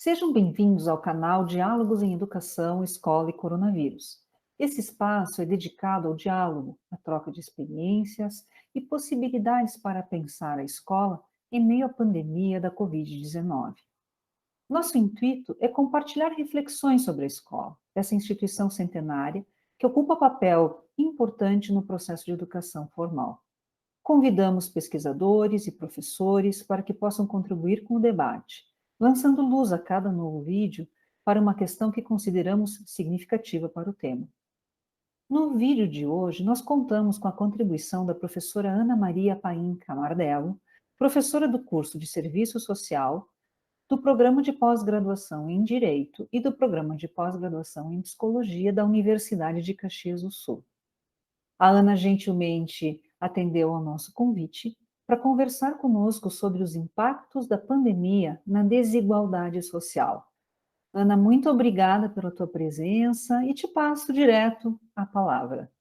Sejam bem-vindos ao canal Diálogos em Educação, Escola e Coronavírus. Esse espaço é dedicado ao diálogo, à troca de experiências e possibilidades para pensar a escola em meio à pandemia da Covid-19. Nosso intuito é compartilhar reflexões sobre a escola, essa instituição centenária que ocupa papel importante no processo de educação formal. Convidamos pesquisadores e professores para que possam contribuir com o debate, lançando luz a cada novo vídeo para uma questão que consideramos significativa para o tema. No vídeo de hoje, nós contamos com a contribuição da professora Ana Maria Paim Camardello, professora do curso de Serviço Social, do Programa de Pós-Graduação em Direito e do Programa de Pós-Graduação em Psicologia da Universidade de Caxias do Sul. A Ana gentilmente atendeu ao nosso convite para conversar conosco sobre os impactos da pandemia na desigualdade social. Ana, muito obrigada pela tua presença e te passo direto a palavra.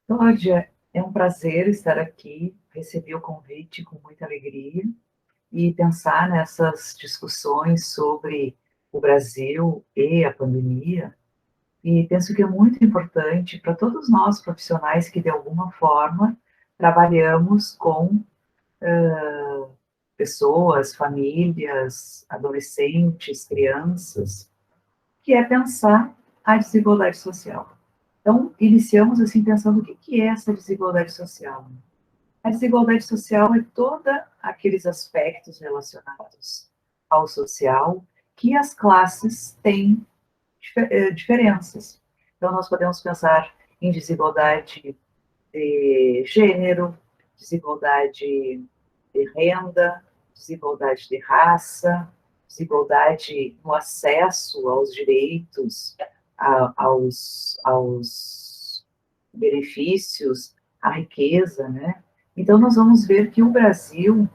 Cláudia, é um prazer estar aqui, recebi o convite com muita alegria e pensar nessas discussões sobre o Brasil e a pandemia. E penso que é muito importante para todos nós profissionais que, de alguma forma, trabalhamos com pessoas, famílias, adolescentes, crianças, que é pensar a desigualdade social. Então, iniciamos assim pensando o que é essa desigualdade social. A desigualdade social é todos aqueles aspectos relacionados ao social que as classes têm diferenças. Então, nós podemos pensar em desigualdade de gênero, desigualdade de renda, desigualdade de raça, desigualdade no acesso aos direitos, aos benefícios, à riqueza, né? Então, nós vamos ver que o Brasil,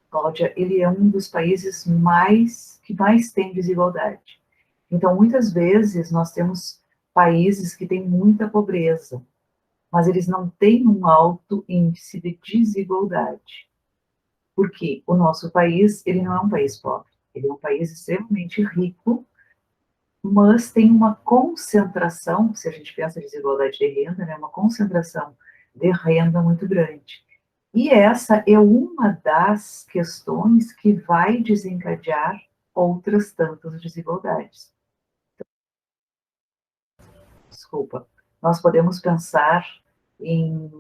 Cláudia, ele é um dos países que mais tem desigualdade. Então, muitas vezes, nós temos países que têm muita pobreza, mas eles não têm um alto índice de desigualdade. Porque o nosso país, ele não é um país pobre, ele é um país extremamente rico, mas tem uma concentração, se a gente pensa em desigualdade de renda, né, uma concentração de renda muito grande. E essa é uma das questões que vai desencadear outras tantas desigualdades. Desculpa. Nós podemos pensar em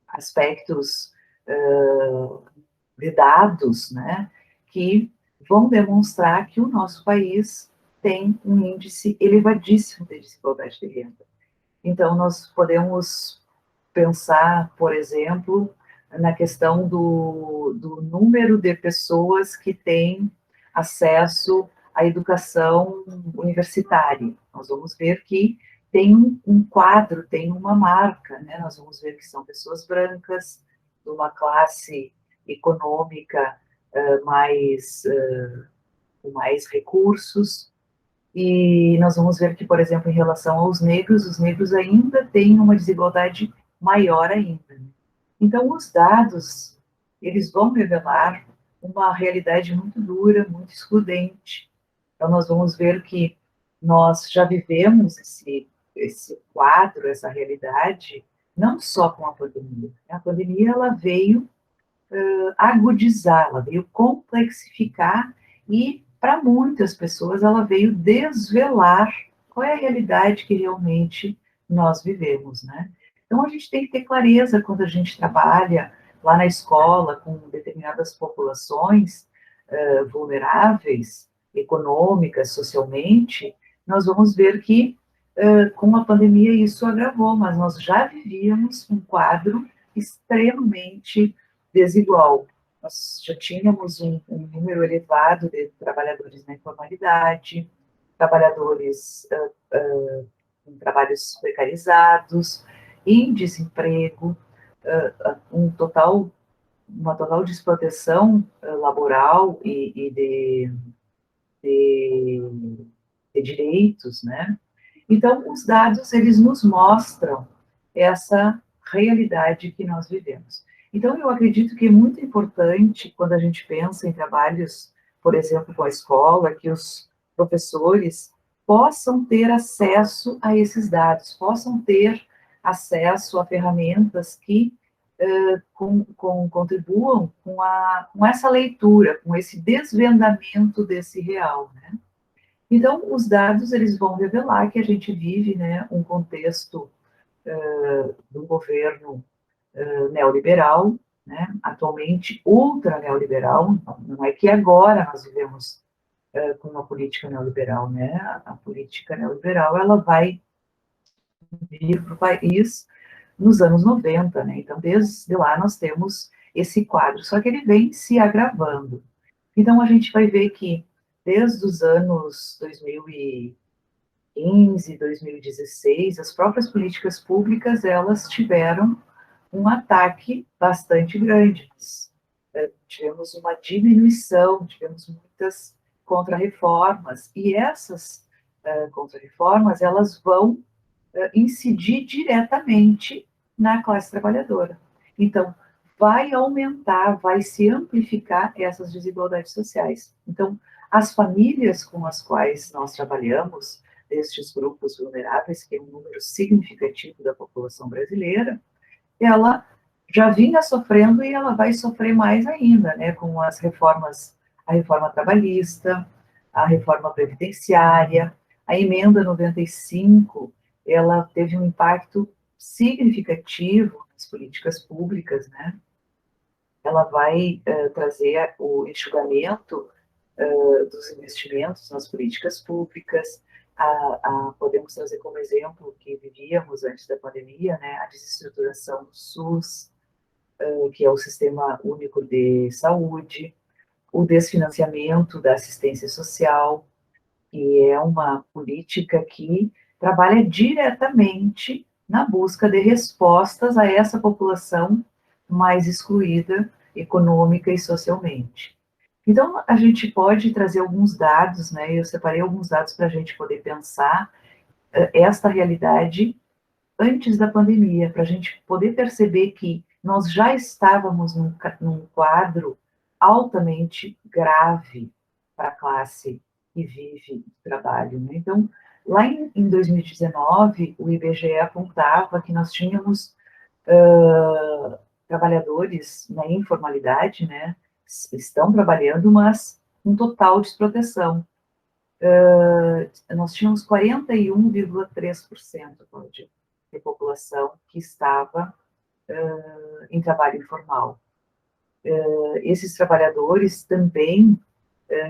aspectos de dados, né, que vão demonstrar que o nosso país tem um índice elevadíssimo de desigualdade de renda. Então, nós podemos pensar, por exemplo, na questão do número de pessoas que têm acesso à educação universitária. Nós vamos ver que tem um quadro, tem uma marca, né? Nós vamos ver que são pessoas brancas, de uma classe econômica com mais recursos, e nós vamos ver que, por exemplo, em relação aos negros, os negros ainda têm uma desigualdade maior ainda. Então, os dados, eles vão revelar uma realidade muito dura, muito excludente. Então, nós vamos ver que nós já vivemos esse quadro, essa realidade, não só com a pandemia. A pandemia, ela veio agudizar, ela veio complexificar e, para muitas pessoas, ela veio desvelar qual é a realidade que realmente nós vivemos, né? Então, a gente tem que ter clareza quando a gente trabalha lá na escola com determinadas populações vulneráveis, econômicas, socialmente, nós vamos ver que com a pandemia isso agravou, mas nós já vivíamos um quadro extremamente desigual. Nós já tínhamos um número elevado de trabalhadores na informalidade, trabalhadores em trabalhos precarizados, em desemprego, uma total desproteção laboral e de direitos, né? Então, os dados, eles nos mostram essa realidade que nós vivemos. Então, eu acredito que é muito importante, quando a gente pensa em trabalhos, por exemplo, com a escola, que os professores possam ter acesso a esses dados, possam ter acesso a ferramentas que contribuam com essa leitura, com esse desvendamento desse real, né? Então, os dados, eles vão revelar que a gente vive, né, um contexto do governo neoliberal, né, atualmente ultra neoliberal, não é que agora nós vivemos com uma política neoliberal, né, a política neoliberal, ela vai vir para o país nos anos 90, né, então desde lá nós temos esse quadro, só que ele vem se agravando. Então a gente vai ver que desde os anos 2015, 2016, as próprias políticas públicas, elas tiveram um ataque bastante grande. Tivemos uma diminuição, tivemos muitas contrarreformas, e essas contrarreformas, elas vão incidir diretamente na classe trabalhadora. Então, vai aumentar, vai se amplificar essas desigualdades sociais. Então, as famílias com as quais nós trabalhamos, destes grupos vulneráveis, que é um número significativo da população brasileira, ela já vinha sofrendo e ela vai sofrer mais ainda, né, com as reformas, a reforma trabalhista, a reforma previdenciária, a emenda 95, ela teve um impacto significativo nas políticas públicas, né? Ela vai trazer o enxugamento dos investimentos nas políticas públicas. Podemos trazer como exemplo que vivíamos antes da pandemia, né, a desestruturação do SUS, que é o Sistema Único de Saúde, o desfinanciamento da assistência social, que é uma política que trabalha diretamente na busca de respostas a essa população mais excluída econômica e socialmente. Então, a gente pode trazer alguns dados, né? Eu separei alguns dados para a gente poder pensar esta realidade antes da pandemia, para a gente poder perceber que nós já estávamos num quadro altamente grave para a classe que vive do trabalho, né? Então, lá em 2019, o IBGE apontava que nós tínhamos trabalhadores na informalidade, né? Estão trabalhando, mas um total desproteção. Nós tínhamos 41,3% de população que estava em trabalho informal. Esses trabalhadores também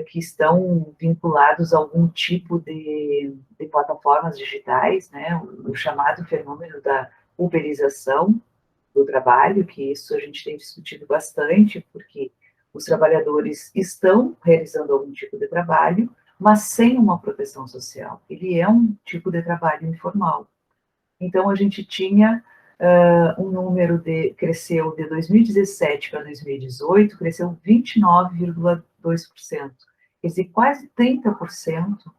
que estão vinculados a algum tipo de plataformas digitais, né, o chamado fenômeno da uberização do trabalho, que isso a gente tem discutido bastante, porque os trabalhadores estão realizando algum tipo de trabalho, mas sem uma proteção social. Ele é um tipo de trabalho informal. Então, a gente tinha um número cresceu de 2017 para 2018, cresceu 29,2%. Quer dizer, quase 30%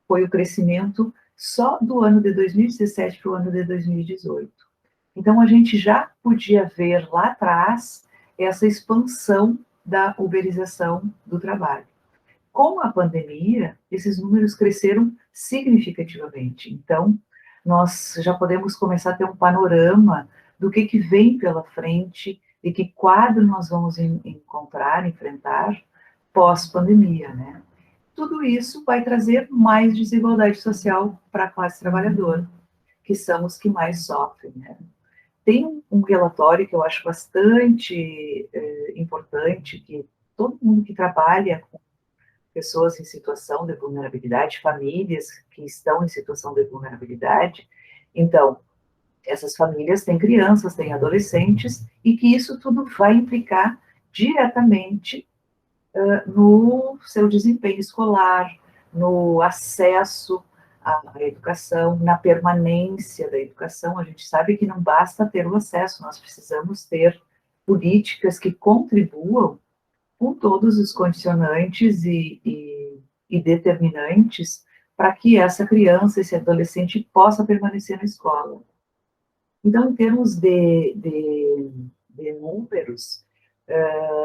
foi o crescimento só do ano de 2017 para o ano de 2018. Então, a gente já podia ver lá atrás essa expansão da uberização do trabalho. Com a pandemia, esses números cresceram significativamente. Então, nós já podemos começar a ter um panorama do que vem pela frente e que quadro nós vamos enfrentar pós-pandemia, né? Tudo isso vai trazer mais desigualdade social para a classe trabalhadora, que são os que mais sofrem, né? Tem um relatório que eu acho bastante importante, que todo mundo que trabalha com pessoas em situação de vulnerabilidade, famílias que estão em situação de vulnerabilidade. Então, essas famílias têm crianças, têm adolescentes, e que isso tudo vai implicar diretamente no seu desempenho escolar, no acesso à educação, na permanência da educação. A gente sabe que não basta ter o acesso, nós precisamos ter políticas que contribuam com todos os condicionantes e determinantes para que essa criança, esse adolescente, possa permanecer na escola. Então, em termos de números,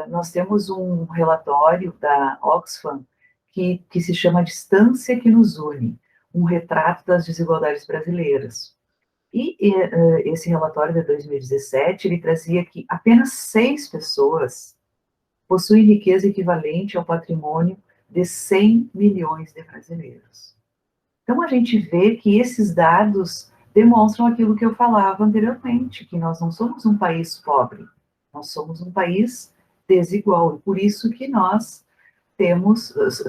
nós temos um relatório da Oxfam que se chama Distância que nos une, um retrato das desigualdades brasileiras. E esse relatório de 2017, ele trazia que apenas 6 pessoas possuem riqueza equivalente ao patrimônio de 100 milhões de brasileiros. Então, a gente vê que esses dados demonstram aquilo que eu falava anteriormente, que nós não somos um país pobre, nós somos um país desigual, e por isso que nós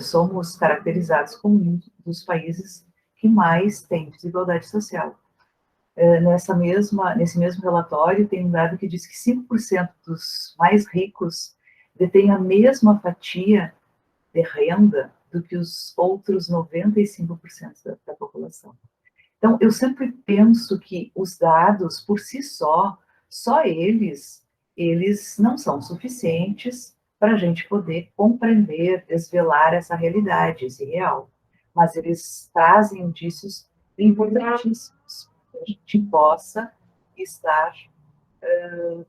somos caracterizados como um dos países que mais tem desigualdade social. Nesse mesmo relatório, tem um dado que diz que 5% dos mais ricos detêm a mesma fatia de renda do que os outros 95% da população. Então, eu sempre penso que os dados, por si só eles não são suficientes para a gente poder compreender, desvelar essa realidade, esse real. Mas eles trazem indícios importantíssimos para a gente possa estar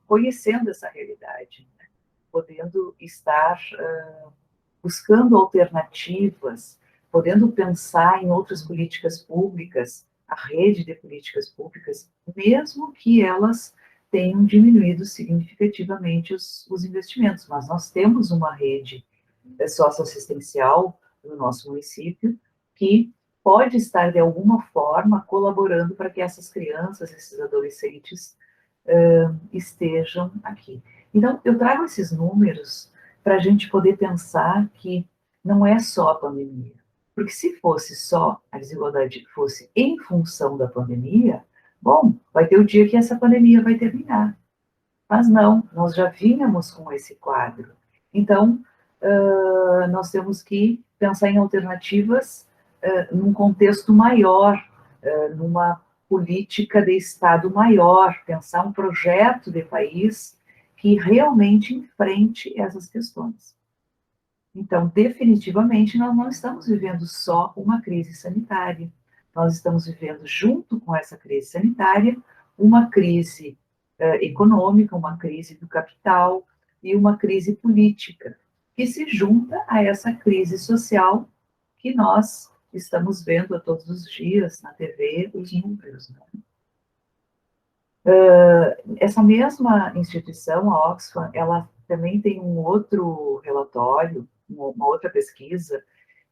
conhecendo essa realidade, né? Podendo estar buscando alternativas, podendo pensar em outras políticas públicas, a rede de políticas públicas, mesmo que elas tenham diminuído significativamente os investimentos. Mas nós temos uma rede socioassistencial no nosso município que pode estar, de alguma forma, colaborando para que essas crianças, esses adolescentes estejam aqui. Então, eu trago esses números para a gente poder pensar que não é só a pandemia. Porque se fosse só a desigualdade, fosse em função da pandemia, bom, vai ter o dia que essa pandemia vai terminar. Mas não, nós já vínhamos com esse quadro. Então, nós temos que pensar em alternativas num contexto maior, numa política de Estado maior, pensar um projeto de país que realmente enfrente essas questões. Então, definitivamente, nós não estamos vivendo só uma crise sanitária, nós estamos vivendo, junto com essa crise sanitária, uma crise econômica, uma crise do capital e uma crise política, que se junta a essa crise social que nós estamos vendo a todos os dias na TV, os números, né? Essa mesma instituição, a Oxfam, ela também tem um outro relatório, uma outra pesquisa,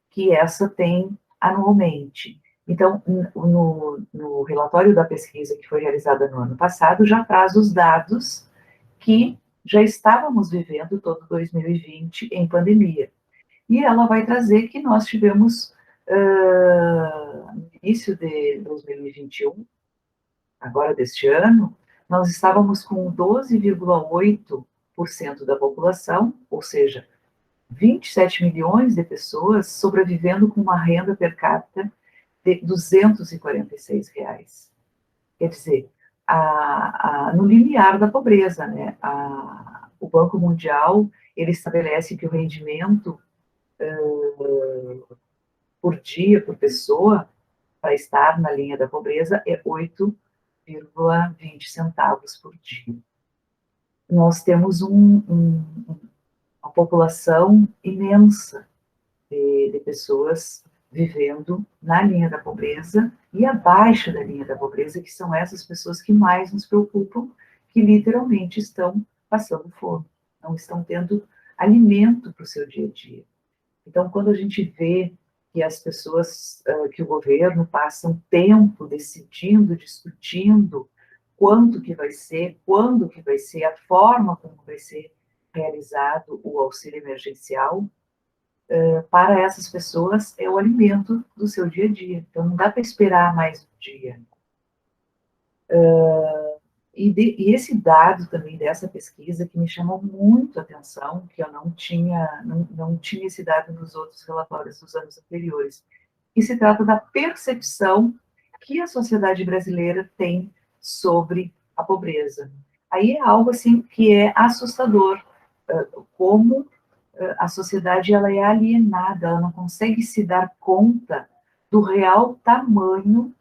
que essa tem anualmente. Então, no relatório da pesquisa que foi realizada no ano passado, já traz os dados que já estávamos vivendo todo 2020 em pandemia. E ela vai trazer que nós tivemos, no início de 2021, agora deste ano, nós estávamos com 12,8% da população, ou seja, 27 milhões de pessoas sobrevivendo com uma renda per capita de R$ 246. Quer dizer, no limiar da pobreza, né? O Banco Mundial, ele estabelece que o rendimento por dia, por pessoa, para estar na linha da pobreza é 8,20 centavos por dia. Nós temos uma população imensa de pessoas vivendo na linha da pobreza e abaixo da linha da pobreza, que são essas pessoas que mais nos preocupam, que literalmente estão passando fome, não estão tendo alimento para o seu dia a dia. Então, quando a gente vê que as pessoas, que o governo passam tempo decidindo, discutindo quanto que vai ser, quando que vai ser, a forma como vai ser realizado o auxílio emergencial, para essas pessoas é o alimento do seu dia a dia. Então, não dá para esperar mais um dia. E esse dado também dessa pesquisa que me chamou muito a atenção, que eu não tinha esse dado nos outros relatórios dos anos anteriores, e se trata da percepção que a sociedade brasileira tem sobre a pobreza. Aí é algo assim que é assustador, como a sociedade ela é alienada, ela não consegue se dar conta do real tamanho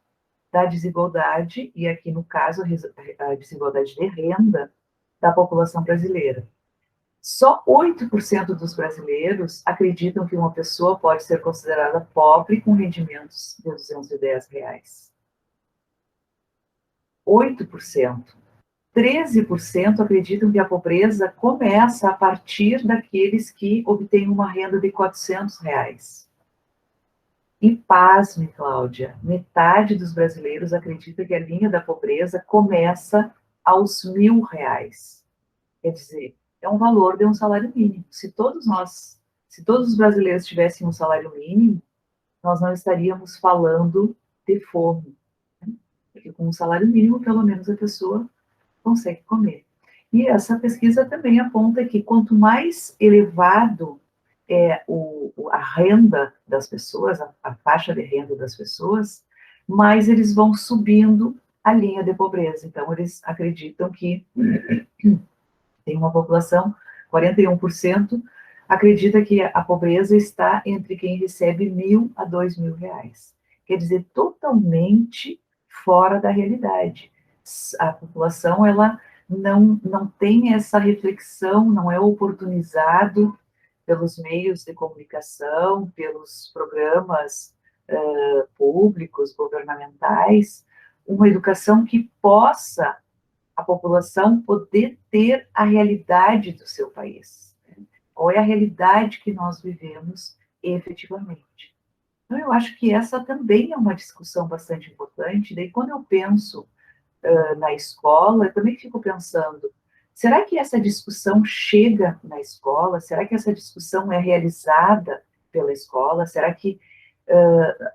da desigualdade, e aqui no caso a desigualdade de renda, da população brasileira. Só 8% dos brasileiros acreditam que uma pessoa pode ser considerada pobre com rendimentos de R$ 210. 8%. 13% acreditam que a pobreza começa a partir daqueles que obtêm uma renda de R$ 400. E pasme, Cláudia, metade dos brasileiros acredita que a linha da pobreza começa aos R$ 1.000. Quer dizer, é um valor de um salário mínimo. Se todos os brasileiros tivessem um salário mínimo, nós não estaríamos falando de fome, né? Porque com um salário mínimo, pelo menos a pessoa consegue comer. E essa pesquisa também aponta que quanto mais elevado é a renda das pessoas, a faixa de renda das pessoas, mais eles vão subindo a linha de pobreza. Então, eles acreditam que tem uma população, 41%, acredita que a pobreza está entre quem recebe R$ 1.000 a R$ 2.000. Quer dizer, totalmente fora da realidade. A população, ela não tem essa reflexão, não é oportunizado pelos meios de comunicação, pelos programas públicos, governamentais, uma educação que possa a população poder ter a realidade do seu país. Qual é a realidade que nós vivemos efetivamente? Então, eu acho que essa também é uma discussão bastante importante. Daí, quando eu penso na escola, eu também fico pensando, será que essa discussão chega na escola? Será que essa discussão é realizada pela escola? Será que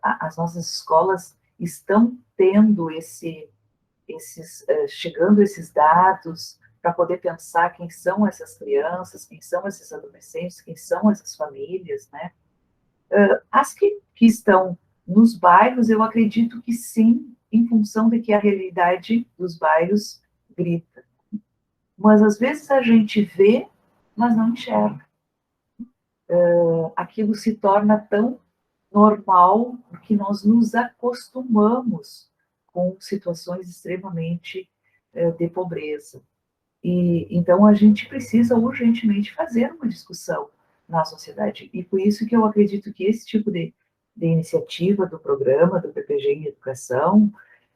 as nossas escolas estão tendo chegando esses dados para poder pensar quem são essas crianças, quem são esses adolescentes, quem são essas famílias, né? As que estão nos bairros, eu acredito que sim, em função de que a realidade dos bairros grita. Mas às vezes a gente vê, mas não enxerga. Aquilo se torna tão normal porque nós nos acostumamos com situações extremamente de pobreza. E então a gente precisa urgentemente fazer uma discussão na sociedade. E por isso que eu acredito que esse tipo de iniciativa do programa do PPG em Educação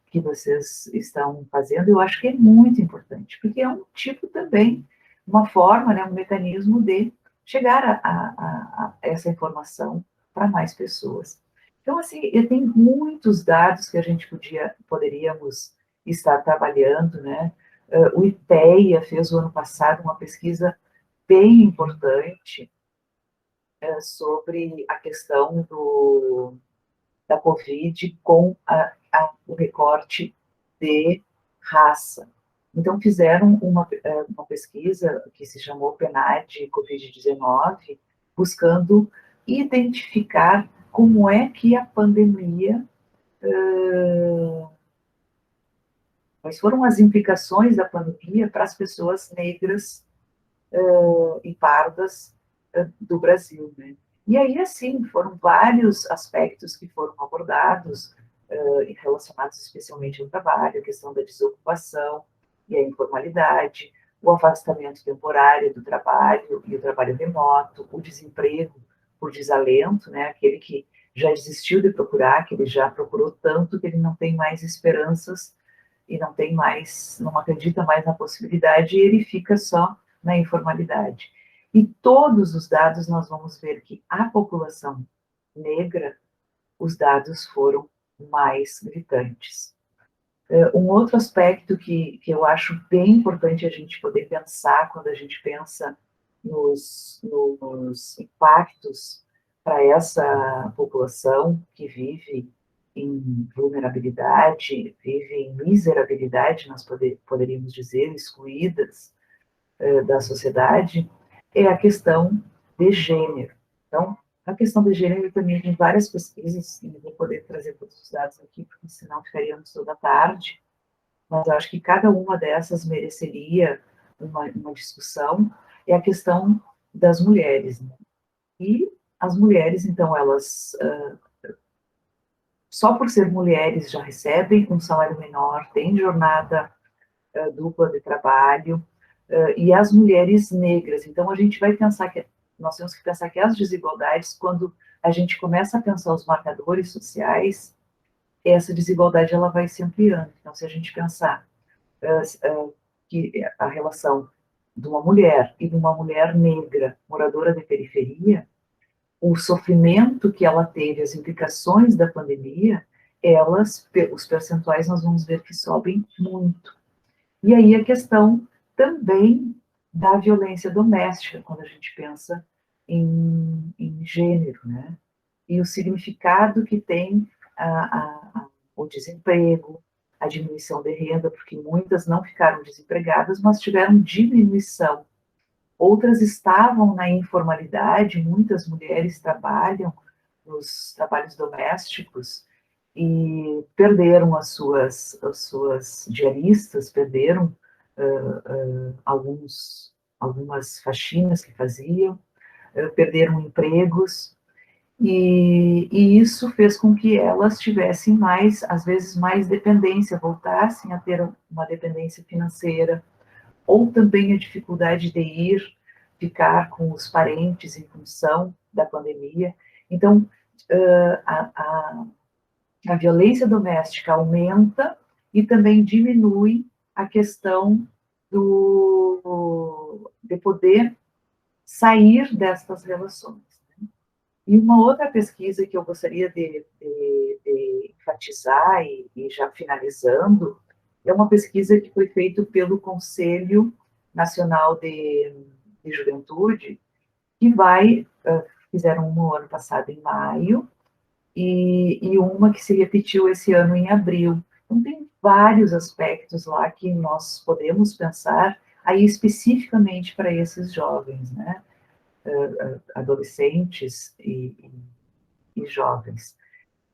que vocês estão fazendo, eu acho que é muito importante, porque é um tipo também, uma forma, né, um mecanismo de chegar a essa informação para mais pessoas. Então, assim, eu tenho muitos dados que a gente poderíamos estar trabalhando, né? O IPEA fez o ano passado uma pesquisa bem importante sobre a questão da Covid com o recorte de raça. Então, fizeram uma pesquisa que se chamou PNAD Covid-19, buscando identificar como é que a pandemia, quais foram as implicações da pandemia para as pessoas negras e pardas do Brasil, né? E aí, assim, foram vários aspectos que foram abordados, relacionados especialmente ao trabalho, a questão da desocupação e a informalidade, o afastamento temporário do trabalho e o trabalho remoto, o desemprego por desalento, né? Aquele que já desistiu de procurar, que ele já procurou tanto que ele não tem mais esperanças e não acredita mais na possibilidade, e ele fica só na informalidade. E todos os dados nós vamos ver que a população negra, os dados foram mais gritantes. Um outro aspecto que eu acho bem importante a gente poder pensar quando a gente pensa nos impactos para essa população que vive em vulnerabilidade, vive em miserabilidade, nós poderíamos dizer, excluídas da sociedade, é a questão de gênero. Então, a questão de gênero também tem várias pesquisas, e não vou poder trazer todos os dados aqui, porque senão ficaríamos toda a tarde, mas eu acho que cada uma dessas mereceria uma discussão, é a questão das mulheres, né? E as mulheres, então, elas, só por ser mulheres, já recebem um salário menor, têm jornada dupla de trabalho, e as mulheres negras. Então, a gente vai pensar que, nós temos que pensar que as desigualdades, quando a gente começa a pensar os marcadores sociais, essa desigualdade ela vai se ampliando. Então, se a gente pensar que a relação de uma mulher e de uma mulher negra moradora de periferia, o sofrimento que ela teve, as implicações da pandemia, os percentuais nós vamos ver que sobem muito. E aí a questão também da violência doméstica, quando a gente pensa em gênero, né? E o significado que tem o desemprego, a diminuição de renda, porque muitas não ficaram desempregadas, mas tiveram diminuição. Outras estavam na informalidade, muitas mulheres trabalham nos trabalhos domésticos e perderam as suas diaristas, perderam algumas faxinas que faziam, perderam empregos, e isso fez com que elas tivessem mais, às vezes, mais dependência, voltassem a ter uma dependência financeira, ou também a dificuldade de ficar com os parentes em função da pandemia. Então, a violência doméstica aumenta e também diminui a questão de poder sair destas relações. E uma outra pesquisa que eu gostaria de enfatizar, e já finalizando, é uma pesquisa que foi feita pelo Conselho Nacional de Juventude, que fizeram uma ano passado em maio, e uma que se repetiu esse ano em abril. Então, tem vários aspectos lá que nós podemos pensar aí especificamente para esses jovens, né? Adolescentes e jovens.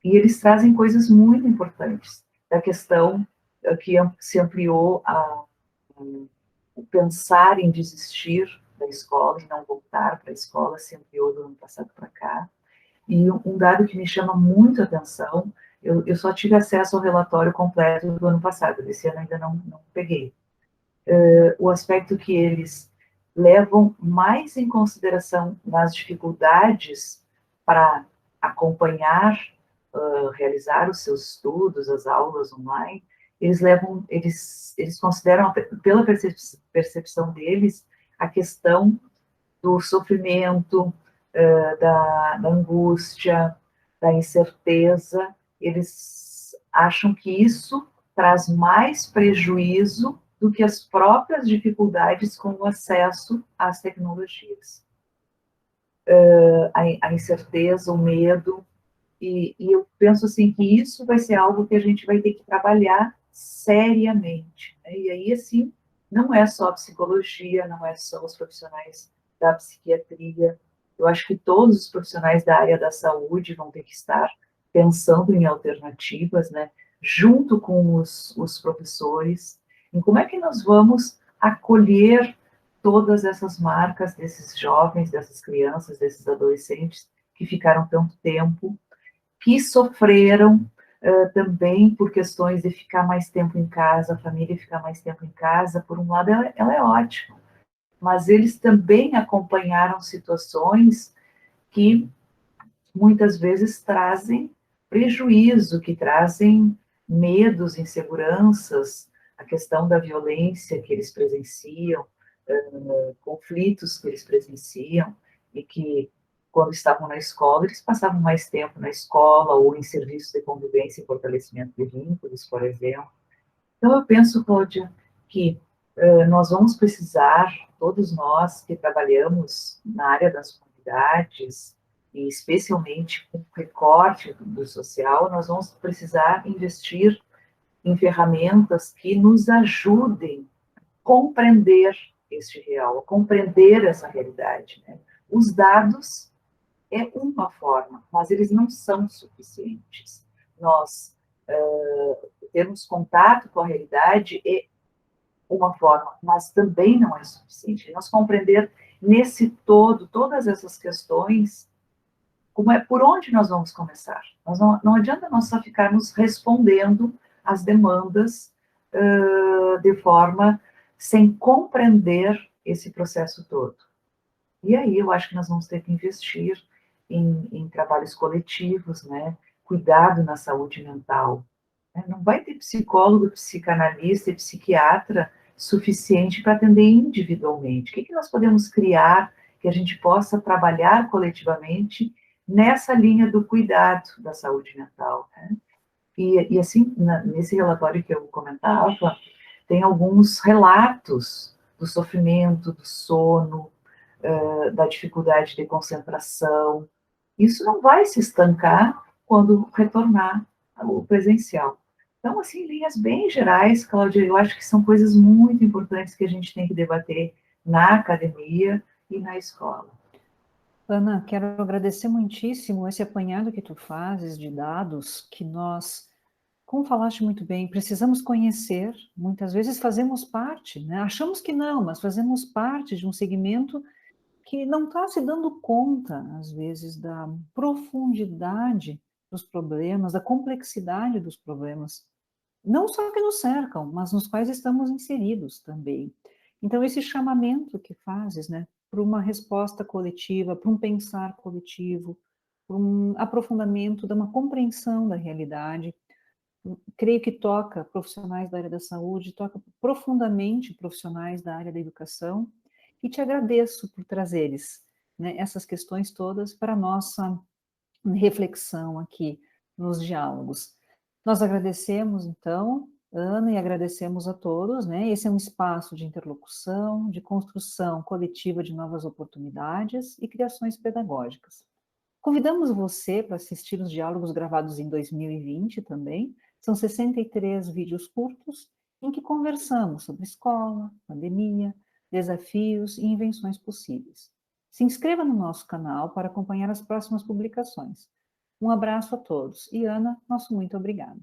E eles trazem coisas muito importantes, da questão que se ampliou o pensar em desistir da escola e não voltar para a escola, se ampliou do ano passado para cá. E um dado que me chama muito a atenção, eu só tive acesso ao relatório completo do ano passado, desse ano ainda não peguei. O aspecto que eles levam mais em consideração nas dificuldades para acompanhar, realizar os seus estudos, as aulas online, eles consideram, pela percepção deles, a questão do sofrimento, da angústia, da incerteza. Eles acham que isso traz mais prejuízo do que as próprias dificuldades com o acesso às tecnologias. A incerteza, o medo, e eu penso assim que isso vai ser algo que a gente vai ter que trabalhar seriamente, né? E aí, assim, não é só a psicologia, não é só os profissionais da psiquiatria, eu acho que todos os profissionais da área da saúde vão ter que estar pensando em alternativas, né, junto com os professores, em como é que nós vamos acolher todas essas marcas desses jovens, dessas crianças, desses adolescentes que ficaram tanto tempo, que sofreram também por questões de ficar mais tempo em casa, a família ficar mais tempo em casa. Por um lado, ela é ótima, mas eles também acompanharam situações que muitas vezes trazem prejuízo, que trazem medos, inseguranças, a questão da violência que eles presenciam, conflitos que eles presenciam, e que, quando estavam na escola, eles passavam mais tempo na escola ou em serviços de convivência e fortalecimento de vínculos, por exemplo. Então, eu penso, Cláudia, que nós vamos precisar, todos nós que trabalhamos na área das comunidades, e especialmente com o recorte do social, nós vamos precisar investir em ferramentas que nos ajudem a compreender este real, a compreender essa realidade, né? Os dados é uma forma, mas eles não são suficientes. Nós termos contato com a realidade é uma forma, mas também não é suficiente. Nós compreender nesse todo, todas essas questões, por onde nós vamos começar? Não adianta nós só ficarmos respondendo às demandas de forma sem compreender esse processo todo. E aí eu acho que nós vamos ter que investir em trabalhos coletivos, né? Cuidado na saúde mental. Não vai ter psicólogo, psicanalista e psiquiatra suficiente para atender individualmente. O que nós podemos criar que a gente possa trabalhar coletivamente nessa linha do cuidado da saúde mental, né? E assim, nesse relatório que eu comentava, tem alguns relatos do sofrimento, do sono, da dificuldade de concentração. Isso não vai se estancar quando retornar ao presencial. Então, assim, em linhas bem gerais, Cláudia, eu acho que são coisas muito importantes que a gente tem que debater na academia e na escola. Ana, quero agradecer muitíssimo esse apanhado que tu fazes de dados que nós, como falaste muito bem, precisamos conhecer, muitas vezes fazemos parte, né? Achamos que não, mas fazemos parte de um segmento que não está se dando conta, às vezes, da profundidade dos problemas, da complexidade dos problemas, não só que nos cercam, mas nos quais estamos inseridos também. Então, esse chamamento que fazes, né, para uma resposta coletiva, para um pensar coletivo, para um aprofundamento, de uma compreensão da realidade, creio que toca profissionais da área da saúde, toca profundamente profissionais da área da educação, e te agradeço por trazeres, né, essas questões todas para a nossa reflexão aqui nos diálogos. Nós agradecemos, então, Ana, e agradecemos a todos, né? Esse é um espaço de interlocução, de construção coletiva de novas oportunidades e criações pedagógicas. Convidamos você para assistir os diálogos gravados em 2020 também. São 63 vídeos curtos em que conversamos sobre escola, pandemia, desafios e invenções possíveis. Se inscreva no nosso canal para acompanhar as próximas publicações. Um abraço a todos e Ana, nosso muito obrigado.